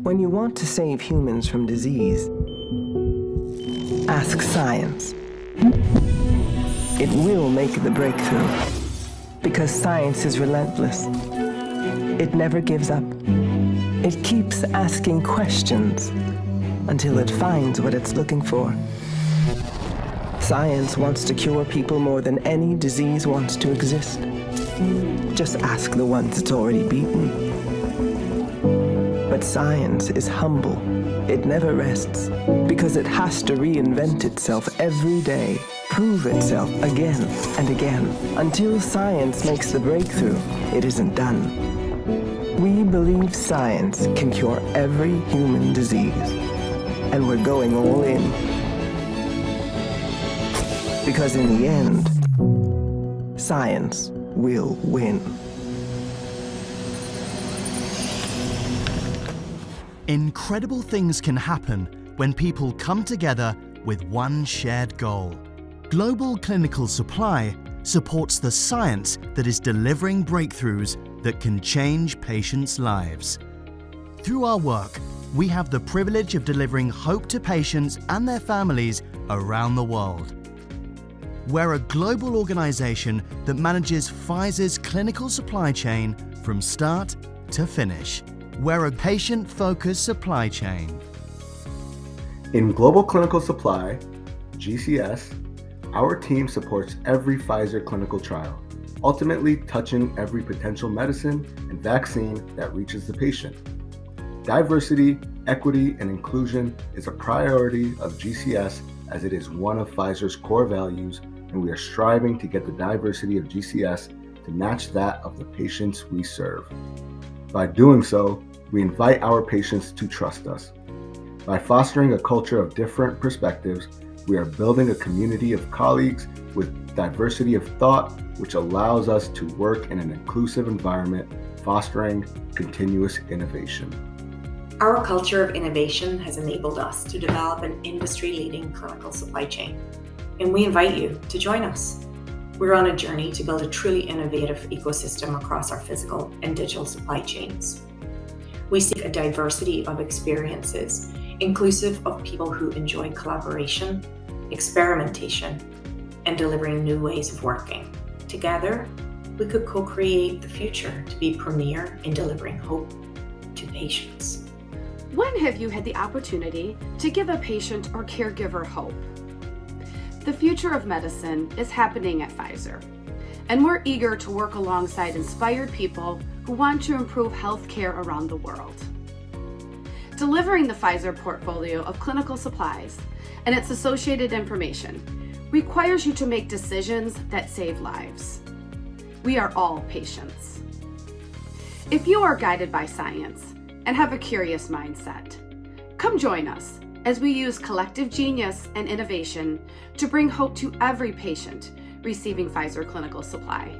When you want to save humans from disease, ask science. It will make the breakthrough, because science is relentless. It never gives up. It keeps asking questions until it finds what it's looking for. Science wants to cure people more than any disease wants to exist. Just ask the ones it's already beaten. But science is humble. It never rests, because it has to reinvent itself every day, prove itself again and again. Until science makes the breakthrough, it isn't done. We believe science can cure every human disease, and we're going all in. Because in the end, science will win. Incredible things can happen when people come together with one shared goal. Global Clinical Supply supports the science that is delivering breakthroughs that can change patients' lives. Through our work, we have the privilege of delivering hope to patients and their families around the world. We're a global organization that manages Pfizer's clinical supply chain from start to finish. We're a patient-focused supply chain. In Global Clinical Supply, GCS, our team supports every Pfizer clinical trial, ultimately touching every potential medicine and vaccine that reaches the patient. Diversity, equity, and inclusion is a priority of GCS, as it is one of Pfizer's core values, and we are striving to get the diversity of GCS to match that of the patients we serve. By doing so, we invite our patients to trust us. By fostering a culture of different perspectives, we are building a community of colleagues with diversity of thought, which allows us to work in an inclusive environment, fostering continuous innovation. Our culture of innovation has enabled us to develop an industry-leading clinical supply chain, and we invite you to join us. We're on a journey to build a truly innovative ecosystem across our physical and digital supply chains. We seek a diversity of experiences, inclusive of people who enjoy collaboration, experimentation, and delivering new ways of working. Together, we could co-create the future to be premier in delivering hope to patients. When have you had the opportunity to give a patient or caregiver hope? The future of medicine is happening at Pfizer, and we're eager to work alongside inspired people who want to improve healthcare around the world. Delivering the Pfizer portfolio of clinical supplies and its associated information requires you to make decisions that save lives. We are all patients. If you are guided by science and have a curious mindset, come join us as we use collective genius and innovation to bring hope to every patient receiving Pfizer clinical supply.